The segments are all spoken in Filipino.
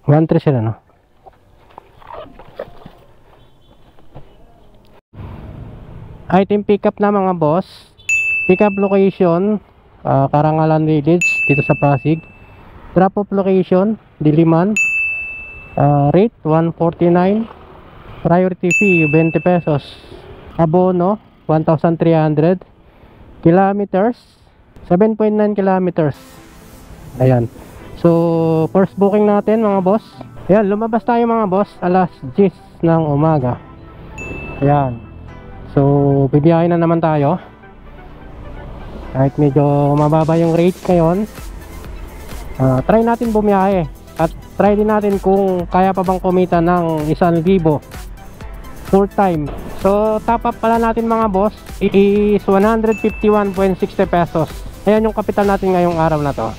1-3 sila, no? Item pickup na mga boss. Pickup location, Karangalan Village, dito sa Pasig. Drop off location, Diliman. Rate 149. Priority fee 20 pesos. Abono 1,300. Kilometers 7.9 kilometers. Ayan. So first booking natin mga boss. Ayan, lumabas tayo mga boss alas 10 ng umaga. Ayan. So bibiyahin na naman tayo. Kahit medyo mababa yung rate ngayon, try natin bumiyahe. At try din natin kung kaya pa bang kumita ng 1,000 full time. So top up pala natin mga boss is 151.60 pesos. Ayan yung kapital natin ngayong araw na to.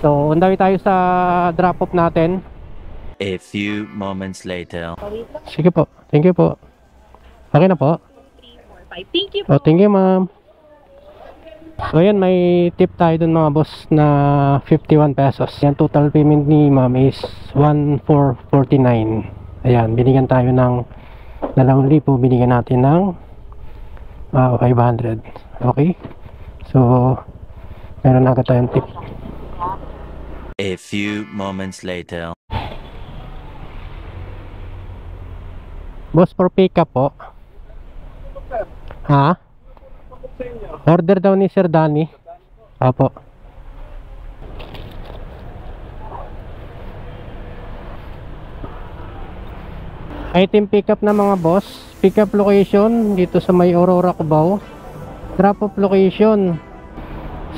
So undawi tayo sa drop off natin. A few moments later. Sige po, thank you po. Okay na po. 3, 4, 5. Thank you po. Oh, thank you ma'am. So ayan, may tip tayo dun mga boss na 51 pesos. Yan, total payment ni ma'am is 1,449. Ayan, binigyan tayo ng 2,000, binigyan natin ng 500. Okay, so meron agad tayong tip. A few moments later. Boss, for pick up po. Ha? Order daw ni Sir Danny. Apo. Item pickup na mga boss. Pickup location dito sa may Aurora, Cubao. Drop off location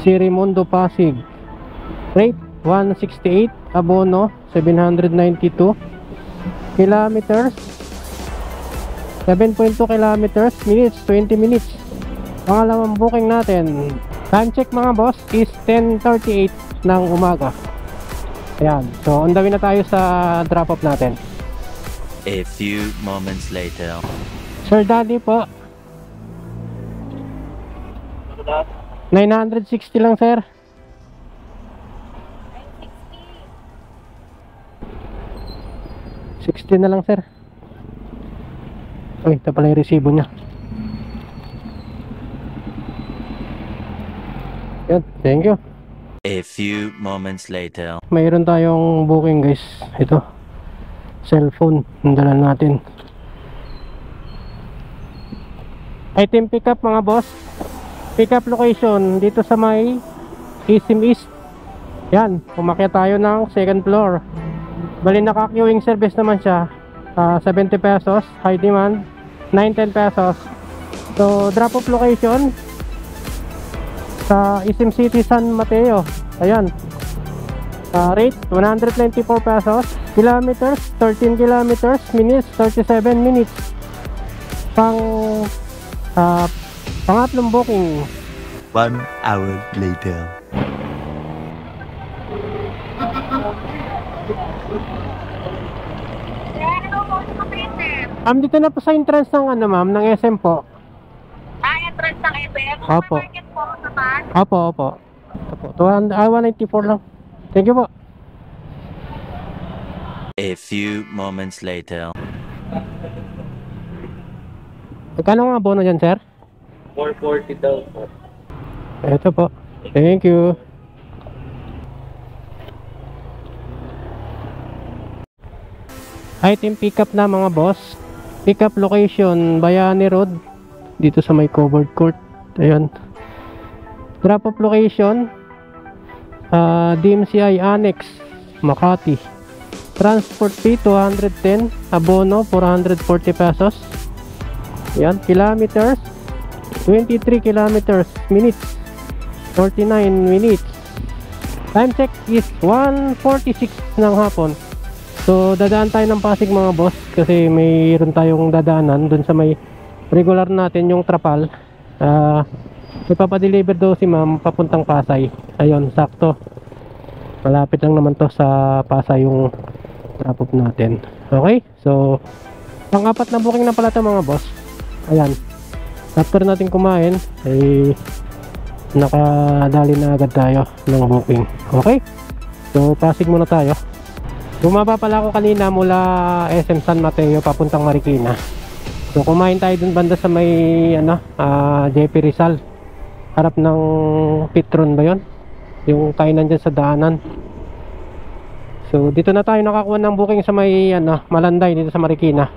Sirimundo, Pasig. Rate 168. Abono 792. Kilometers 7.2 kilometers. Minutes 20 minutes. Pangalawang booking natin. Time check mga boss is 10:38 ng umaga. Ayan. So undawi na tayo sa drop off natin. A few moments later. Sir Daddy po. 960 lang sir. 60 na lang sir. Uy, ito pala yung resibo nya. Yan, thank you. A few moments later. Mayroon tayong booking guys. Ito, cellphone, ang dala natin. Item pickup mga boss. Pickup location dito sa may Isim East. Yan, umakyat tayo ng second floor. Bali naka-queuing service naman siya. 70 pesos, high demand 9-10 pesos. So drop off location sa Isim City, San Mateo. Ayan. Rate 194 pesos. Kilometers 13 kilometers. Minutes 37 minutes. Pangatlong booking. 1 hour later. Dito na po sa entrance ng ano ma'am, ng SM po. Entrance ng SM? Opo. Market po naman? Opo, opo. Opo. 194 lang. Thank you po. A few moments later. Magkano nga bono dyan, sir? 440 daw po. Ito po. Thank you. Item pickup na mga boss. Pickup location Bayani Road dito sa may covered court. Ayan. Drop off location DMCI Annex Makati. Transport fee 210. Abono 440 pesos. Ayan. Kilometers 23 kilometers. Minutes 49 minutes. Time check is 1:46 ng hapon. So dadaan tayo ng Pasig mga boss kasi mayroon tayong dadaanan dun sa may regular natin yung trapal. Ipapadeliver daw si ma'am papuntang Pasay. Ayun, sakto. Malapit lang naman to sa Pasay yung drop off natin. Okay, so pang-apat na booking na pala to mga boss. Ayan, after natin kumain ay nakadali na agad tayo ng booking. Okay, so Pasig muna tayo. Bumaba pala ako kanina mula SM San Mateo papuntang Marikina. So kumain tayo dun banda sa may JP Rizal. Harap ng Petron ba yun? Yung kainan dyan sa daanan. So dito na tayo nakakuha ng booking sa may Malanday dito sa Marikina.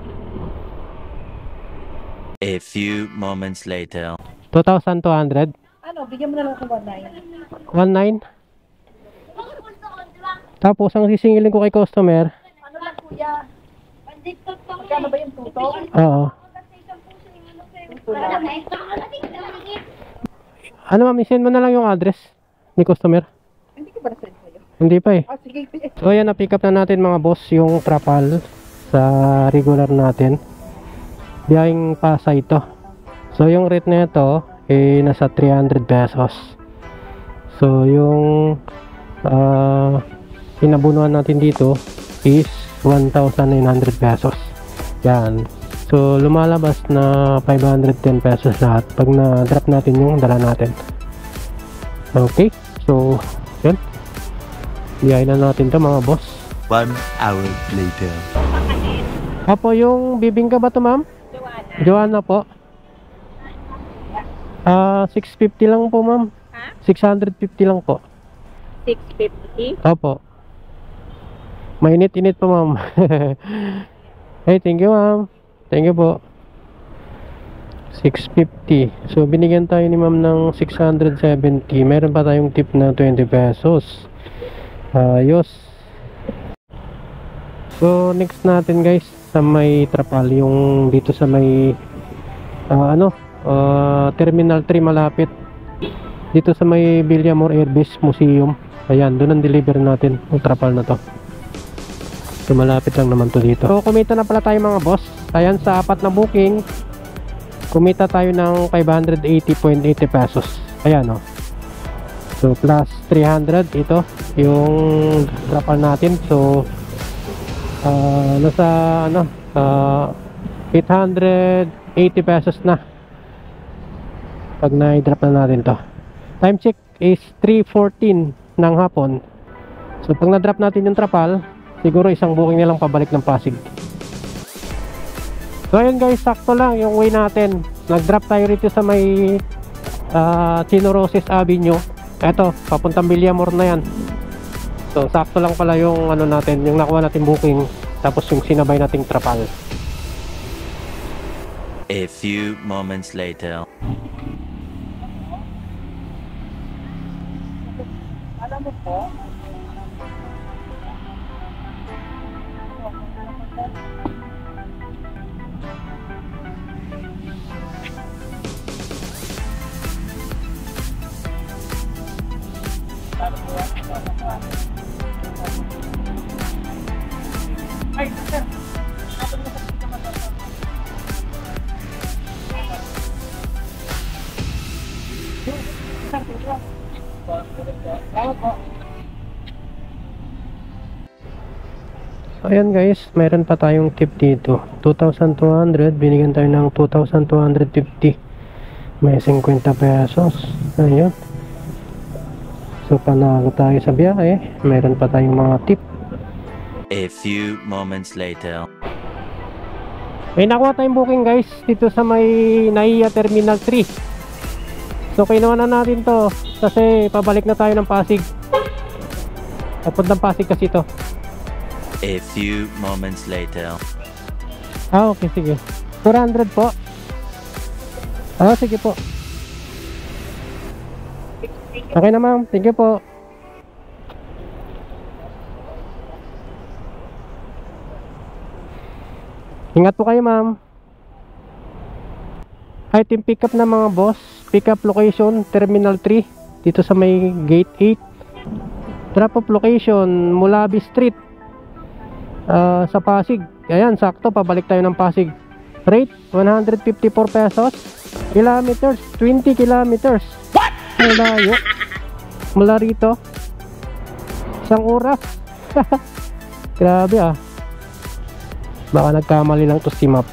A few moments later. 2,200. Ano, bigyan mo na lang ako 19. 1,900. Tapos ang sisingilin ko kay customer. Ano lang kuya? Magkano ba yung tuto? Oo. Ano ma'am, isend mo na lang yung address ni customer. Hindi ko ba na-send sa'yo? Hindi pa eh. Ah, sige. So ayan, na-pick up na natin mga boss yung trapal sa regular natin. Biyahing Pasay ito. So yung rate na ito nasa 300 pesos. So yung pinabunuan natin dito is 1,900 pesos. Yan. So lumalabas na 510 pesos lahat pag na-drop natin yung dala natin. Okay. So yan. Biyahin na natin to mga boss. 1 hour later. Apo, yung bibingka ba to ma'am? Joanna po. 650 lang po ma'am. Ha? 650 lang po. 650? Opo. Mainit-init po ma'am. Hey, thank you ma'am. Thank you po. 650. So binigyan tayo ni ma'am ng 670. Meron pa tayong tip na 20 pesos. Ayos. So next natin guys sa may trapal, yung dito sa may Terminal 3 malapit dito sa may Villamor Airbase Museum. Ayan, doon ang deliver natin yung trapal na to. So malapit lang naman to dito. So kumita na pala tayo mga boss. Ayan, sa 4 na booking kumita tayo ng 580.80 pesos. Ayan o. So plus 300 ito yung trapal natin. So nasa 880 pesos na pag na-drop na natin to. Time check is 3:14 ng hapon. So pag na-drop natin yung trapal, siguro isang booking na lang pabalik ng Pasig. So ayun guys, sakto lang yung way natin. Nag-drop tayo rito sa may Chino Roses Avenue. Eto, papuntang Villamor na yan. So sakto lang pala yung natin, yung nakuha natin booking, tapos yung sinabay nating trapal. A few moments later. Alam mo po? Ay, sir. So ayan guys, meron pa tayong tip dito. 2,200, binigyan tayo ng 2,250. May 50 pesos. Ayun. So panalo tayo sa biyahe. Meron pa tayong mga tip. A few moments later. May nakuha tayong booking guys dito sa may NAIA Terminal 3. So kinuha na natin to kasi pabalik na tayo ng Pasig. Papuntang Pasig kasi to. A few moments later. Okay, sige. 400 po. Sige po. Okay na ma'am, thank you po. Ingat po kayo ma'am. Item pick up na mga boss. Pick up location Terminal 3 dito sa may Gate 8. Drop off location Mulabi Street sa Pasig. Ayan, sakto, pabalik tayo ng Pasig. Rate 154 pesos. Kilometers 20 kilometers. What? Malayo mula rito. Isang oras. Grabe ah. Baka nagkamali lang to si map.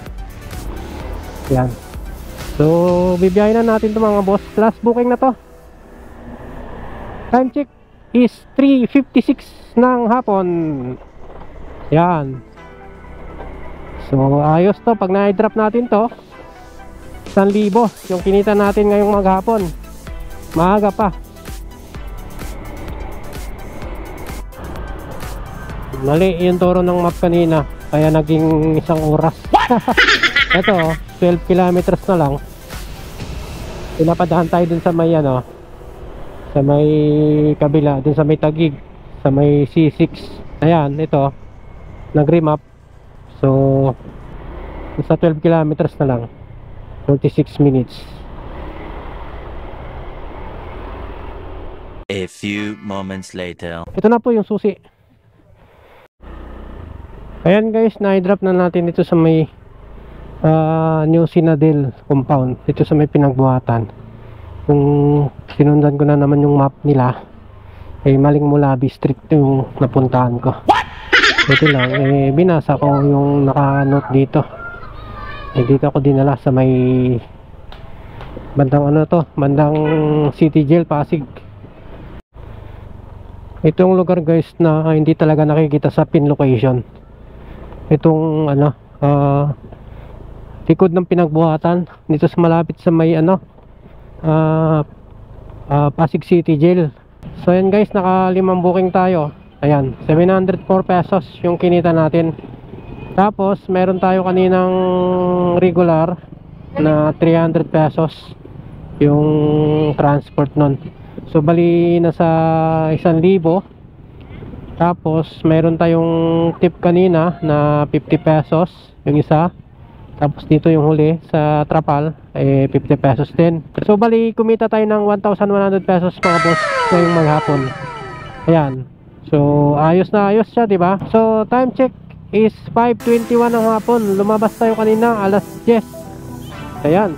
Yan. So bibiyahin na natin to mga boss. Last booking na to. Time check is 3:56 ng hapon. Yan. So ayos to. Pag na-drop natin to, 1,000 yung kinita natin ngayong maghapon. Maaga pa. Mali yung turo ng map kanina, kaya naging 1 oras. Ito 12 kilometers na lang. Pinapadaan tayo dun sa may ano, sa may kabila, dun sa may Taguig, sa may C6. Ayan, ito nag-remap. So sa 12 kilometers na lang, 46 minutes. A few moments later. Ito na po yung susi. Ayan guys, na-drop na natin dito sa may New Sinadel compound, dito sa may pinagbuhatan. Kung sinundan ko na naman yung map nila, maling Mulabi Street yung napuntahan ko. Ito lang, binasa ko yung naka-note dito. Dito ako dinala sa may bandang ano to, bandang City Jail, Pasig. Itong lugar guys na hindi talaga nakikita sa pin location. Itong ano, likod ng pinagbuhatan dito sa malapit sa may ano, Pasig City Jail. So ayan guys, naka 5 booking tayo. Ayan, 704 pesos yung kinita natin. Tapos meron tayo kaninang regular na 300 pesos yung transport nun. So bali nasa 1,000. Tapos meron tayong tip kanina na 50 pesos yung isa. Tapos dito yung huli sa Trapal 50 pesos din. So bali kumita tayo ng 1,100 pesos mga boss ngayong maghapon. Ayan. So ayos na ayos siya, di ba? So time check is 5:21 ng hapon. Lumabas tayo kanina alas 10. Ayan.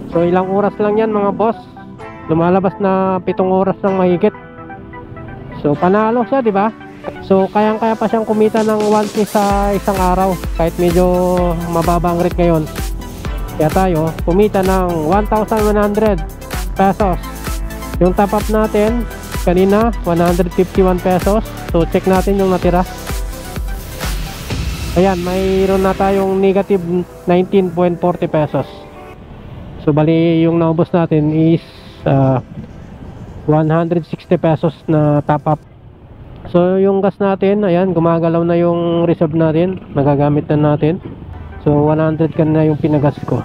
So ilang oras lang yan mga boss. Lumalabas na 7 oras ng mahigit. So panalo siya, di ba? So kayang-kaya pa siyang kumita ng 1K sa isang araw kahit medyo mababa ang rate ngayon. Kaya tayo kumita ng 1,100 pesos. Yung top up natin kanina 151 pesos. So check natin yung natira. Ayan, mayroon na tayong negative 19.40 pesos. So bali yung naubos natin is 160 pesos na top up. So yung gas natin, ayan, gumagalaw na yung reserve natin, magagamit na natin. So 100 ka na yung pinagas ko.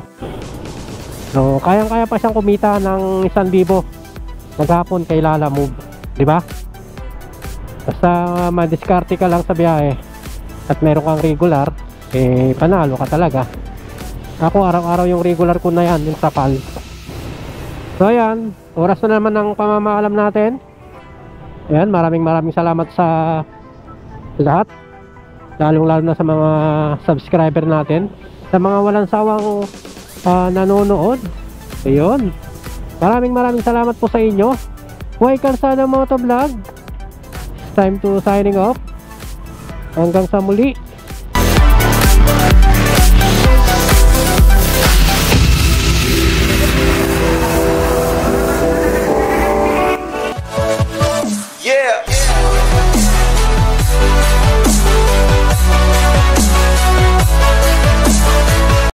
So kayang-kaya pa siyang kumita ng 1,000 maghapon kay Lala Move, di ba? Basta madiskarte ka lang sa biyahe at meron kang regular, panalo ka talaga. Ako araw-araw yung regular ko na yan, yung Trapal. So ayan, oras na naman ng pamamaalam natin. Ayan, maraming salamat sa lahat, lalong-lalo na sa mga subscriber natin, sa mga walang sawang nanonood. Ayun, maraming salamat po sa inyo. Huwag Karsada Motovlog. It's time to signing off. Hanggang sa muli.